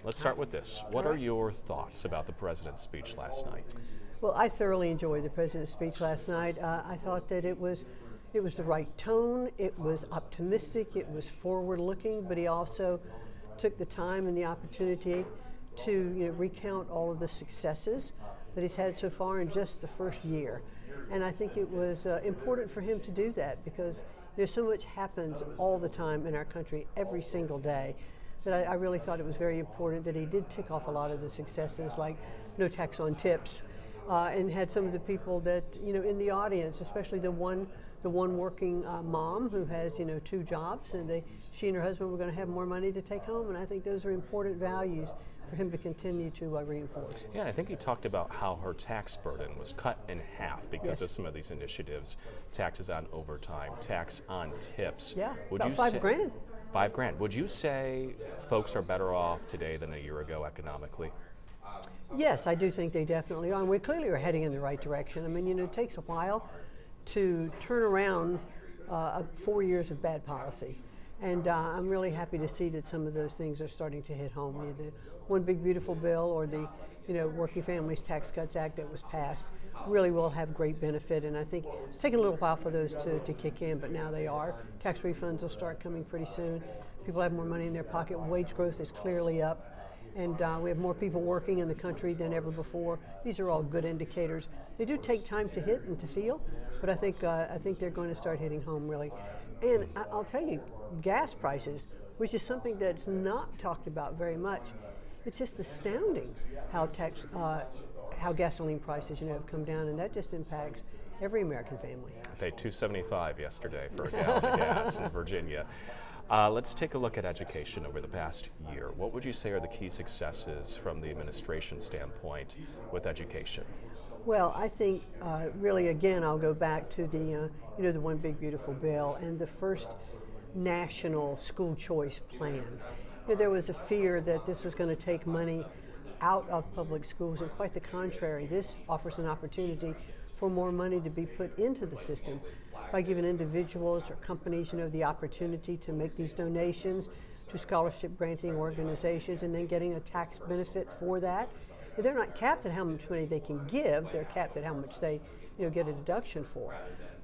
Let's start with this. What are your thoughts about the president's speech last night? Well, I thoroughly enjoyed the president's speech last night. I thought that it was the right tone, it was optimistic, it was forward-looking, but he also took the time and the opportunity to recount all of the successes that he's had so far in just the first year. And I think it was important for him to do that because so much happens all the time in our country every single day that I really thought it was very important that he did tick off a lot of the successes like no tax on tips and had some of the people that in the audience, especially the one working mom who has 2 jobs, and she and her husband were going to have more money to take home, and I think those are important values for him to continue to reinforce. Yeah, I think he talked about how her tax burden was cut in half because of some of these initiatives, taxes on overtime, tax on tips. Yeah, about $5,000. $5,000. Would you say folks are better off today than a year ago economically? Yes, I do think they definitely are, and we clearly are heading in the right direction. I mean, it takes a while to turn around 4 years of bad policy. And I'm really happy to see that some of those things are starting to hit home. The One Big Beautiful Bill or the Working Families Tax Cuts Act that was passed really will have great benefit. And I think it's taken a little while for those to kick in, but now they are. Tax refunds will start coming pretty soon. People have more money in their pocket. Wage growth is clearly up. And we have more people working in the country than ever before. These are all good indicators. They do take time to hit and to feel, but I think they're going to start hitting home really. And I'll tell you, gas prices, which is something that's not talked about very much, it's just astounding how gasoline prices have come down, and that just impacts every American family. I paid $2.75 yesterday for a gallon of gas in Virginia. Let's take a look at education over the past year. What would you say are the key successes from the administration standpoint with education? Well, I think really, again, I'll go back to the the One Big Beautiful Bill and the first national school choice plan. There was a fear that this was going to take money out of public schools, and quite the contrary. This offers an opportunity for more money to be put into the system by giving individuals or companies, the opportunity to make these donations to scholarship granting organizations and then getting a tax benefit for that. They're not capped at how much money they can give, they're capped at how much they get a deduction for.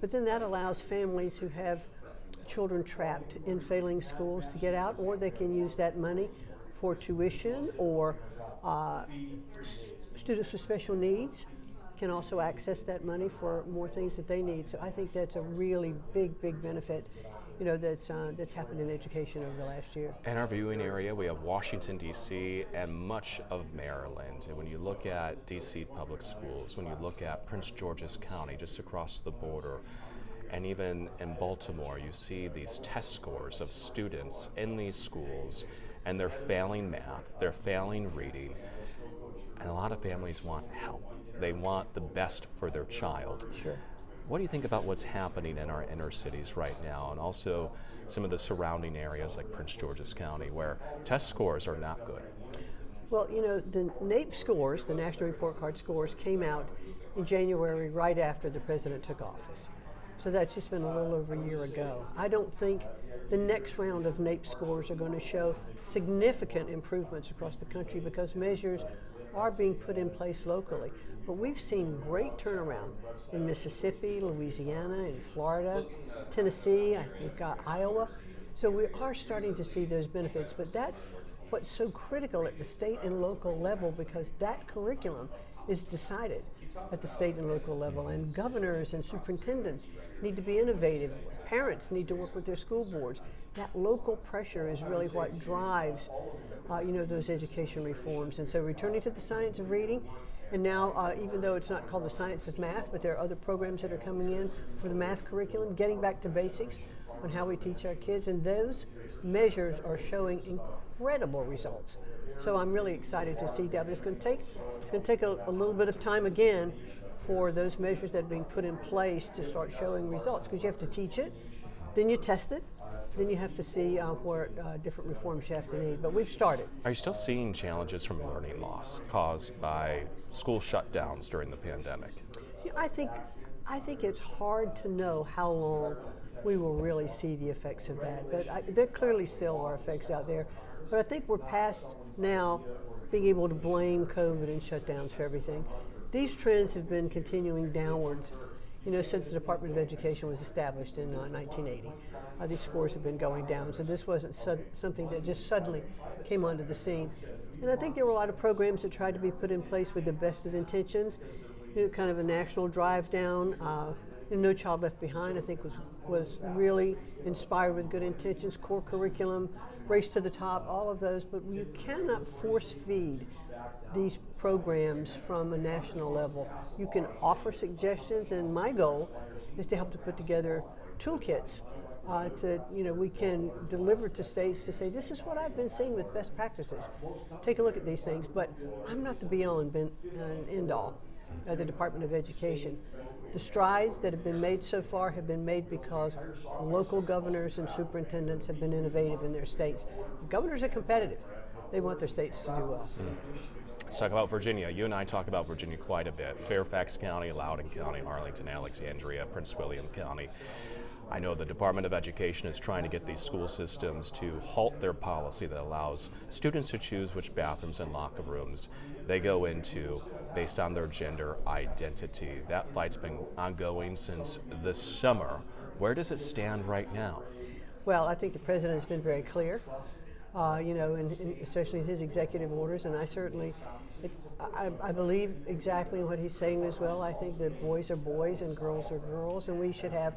But then that allows families who have children trapped in failing schools to get out, or they can use that money for tuition, or students with special needs can also access that money for more things that they need. So I think that's a really big benefit that's happened in education over the last year. In our viewing area, we have Washington, D.C. and much of Maryland. And when you look at D.C. public schools, when you look at Prince George's County just across the border, and even in Baltimore, you see these test scores of students in these schools, and they're failing math, they're failing reading, and a lot of families want help. They want the best for their child. Sure. What do you think about what's happening in our inner cities right now, and also some of the surrounding areas like Prince George's County, where test scores are not good? Well, the NAEP scores, the National Report Card scores, came out in January right after the president took office. So that's just been a little over a year ago. I don't think the next round of NAEP scores are going to show significant improvements across the country because measures are being put in place locally. But we've seen great turnaround in Mississippi, Louisiana, in Florida, Tennessee, I think Iowa. So we are starting to see those benefits, but that's what's so critical at the state and local level, because that curriculum is decided at the state and local level, and governors and superintendents need to be innovative. Parents need to work with their school boards. That local pressure is really what drives those education reforms. And so returning to the science of reading, and now even though it's not called the science of math, but there are other programs that are coming in for the math curriculum, getting back to basics on how we teach our kids, and those measures are showing incredible results. So I'm really excited to see that, but it's going to take a little bit of time again for those measures that are being put in place to start showing results, because you have to teach it, then you test it, then you have to see where different reforms you have to need. But we've started. Are you still seeing challenges from learning loss caused by school shutdowns during the pandemic? I think it's hard to know how long we will really see the effects of that, but there clearly still are effects out there. But I think we're past now being able to blame COVID and shutdowns for everything. These trends have been continuing downwards, since the Department of Education was established in 1980. These scores have been going down, so this wasn't something that just suddenly came onto the scene. And I think there were a lot of programs that tried to be put in place with the best of intentions, kind of a national drive down. No Child Left Behind, I think, was really inspired with good intentions, core curriculum, Race to the Top, all of those, but you cannot force feed these programs from a national level. You can offer suggestions, and my goal is to help to put together toolkits we can deliver to states to say, this is what I've been seeing with best practices. Take a look at these things, but I'm not the be-all and end all of the Department of Education. The strides that have been made so far have been made because local governors and superintendents have been innovative in their states. Governors are competitive. They want their states to do well. Let's talk about Virginia. You and I talk about Virginia quite a bit. Fairfax County, Loudoun County, Arlington, Alexandria, Prince William County. I know the Department of Education is trying to get these school systems to halt their policy that allows students to choose which bathrooms and locker rooms they go into based on their gender identity. That fight's been ongoing since this summer. Where does it stand right now? Well, I think the president has been very clear, especially in his executive orders, and I believe exactly in what he's saying as well. I think that boys are boys and girls are girls, and we should have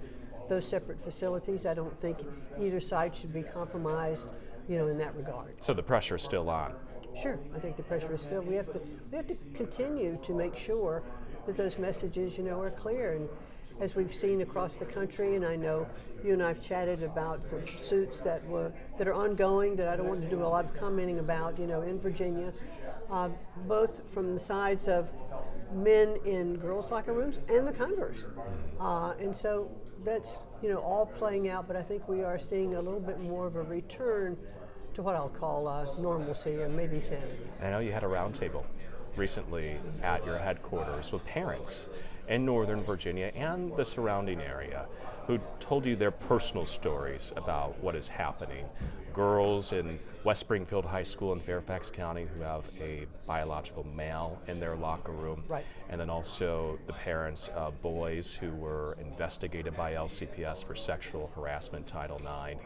those separate facilities. I don't think either side should be compromised, in that regard. So the pressure is still on. Sure, I think the pressure is still. We have to continue to make sure that those messages, are clear. And as we've seen across the country, and I know you and I've chatted about some suits that are ongoing that I don't want to do a lot of commenting about, in Virginia, both from the sides of men in girls' locker rooms and the converse. And so that's all playing out, but I think we are seeing a little bit more of a return to what I'll call normalcy and maybe sanity. I know you had a roundtable recently at your headquarters with parents in Northern Virginia and the surrounding area who told you their personal stories about what is happening. Girls in West Springfield High School in Fairfax County who have a biological male in their locker room. Right. And then also the parents of boys who were investigated by LCPS for sexual harassment, Title IX,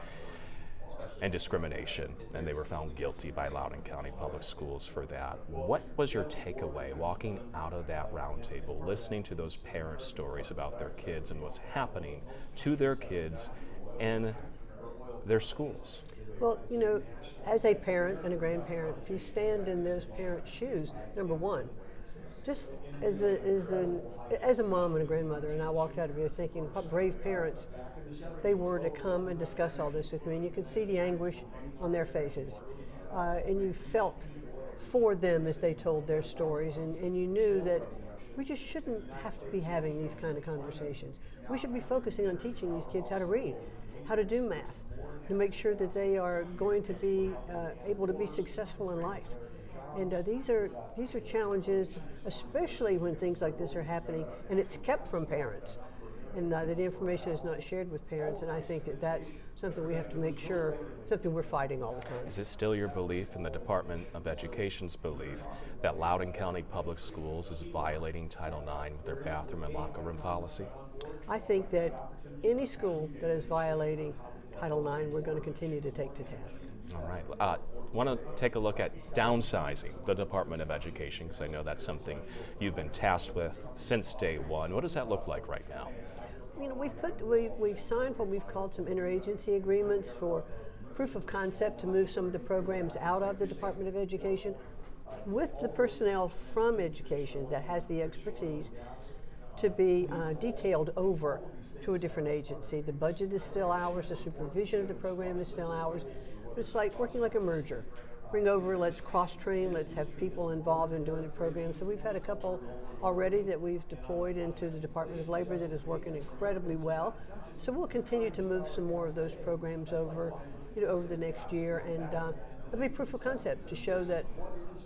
and discrimination, and they were found guilty by Loudoun County Public Schools for that. What was your takeaway walking out of that roundtable, listening to those parents' stories about their kids and what's happening to their kids in their schools? Well, as a parent and a grandparent, if you stand in those parents' shoes, number one, just as a mom and a grandmother, and I walked out of here thinking what brave parents they were to come and discuss all this with me, and you could see the anguish on their faces, and you felt for them as they told their stories, and you knew that we just shouldn't have to be having these kind of conversations. We should be focusing on teaching these kids how to read, how to do math, to make sure that they are going to be able to be successful in life. And these are challenges, especially when things like this are happening, and it's kept from parents, and that the information is not shared with parents. And I think that that's something we have to make sure, something we're fighting all the time. Is it still your belief and the Department of Education's belief that Loudoun County Public Schools is violating Title IX with their bathroom and locker room policy? I think that any school that is violating Title IX, we're going to continue to take to task. All right. Want to take a look at downsizing the Department of Education, because I know that's something you've been tasked with since day one. What does that look like right now? We've signed what we've called some interagency agreements for proof of concept to move some of the programs out of the Department of Education with the personnel from education that has the expertise to be detailed over to a different agency. The budget is still ours, the supervision of the program is still ours. It's like working like a merger. Bring over, let's cross-train, let's have people involved in doing the program. So we've had a couple already that we've deployed into the Department of Labor that is working incredibly well. So we'll continue to move some more of those programs over, over the next year, and it'll be proof of concept to show that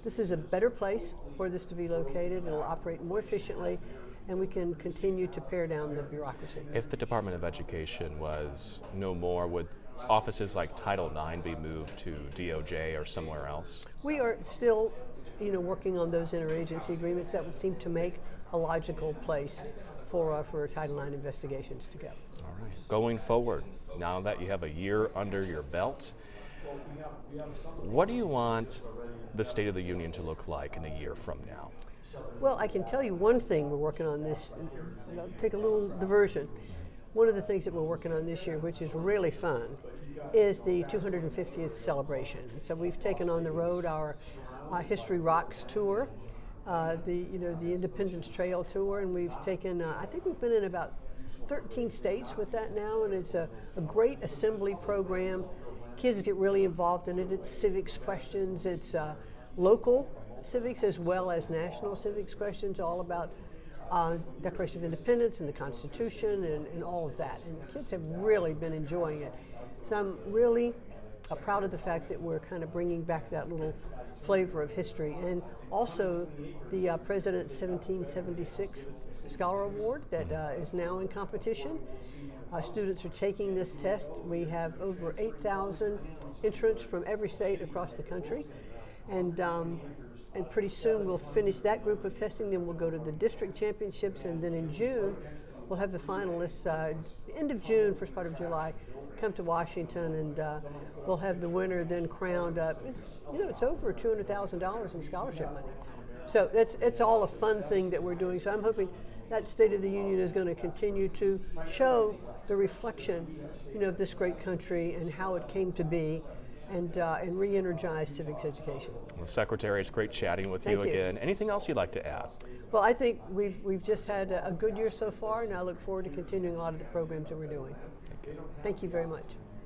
this is a better place for this to be located. It'll operate more efficiently, and we can continue to pare down the bureaucracy. If the Department of Education was no more, would offices like Title IX be moved to DOJ or somewhere else? We are still, working on those interagency agreements that would seem to make a logical place for Title IX investigations to go. All right. Going forward, now that you have a year under your belt, what do you want the State of the Union to look like in a year from now? Well, I can tell you one thing we're working on this. I'll take a little diversion. One of the things that we're working on this year, which is really fun, is the 250th celebration. So we've taken on the road our History Rocks tour, the Independence Trail tour, and we've taken. I think we've been in about 13 states with that now, and it's a great assembly program. Kids get really involved in it. It's civics questions. It's local civics as well as national civics questions, all about Declaration of Independence and the Constitution and all of that. And the kids have really been enjoying it. So I'm really proud of the fact that we're kind of bringing back that little flavor of history. And also the President's 1776 Scholar Award that is now in competition. Students are taking this test. We have over 8,000 entrants from every state across the country. And pretty soon we'll finish that group of testing, then we'll go to the district championships, and then in June we'll have the finalists, end of June, first part of July, come to Washington, and we'll have the winner then crowned up. It's over $200,000 in scholarship money. So it's all a fun thing that we're doing. So I'm hoping that State of the Union is going to continue to show the reflection, of this great country and how it came to be, and re-energize civics education. Well, Secretary, it's great chatting with Thank you you again. Anything else you'd like to add? Well, I think we've just had a good year so far, and I look forward to continuing a lot of the programs that we're doing. Thank you. Thank you very much.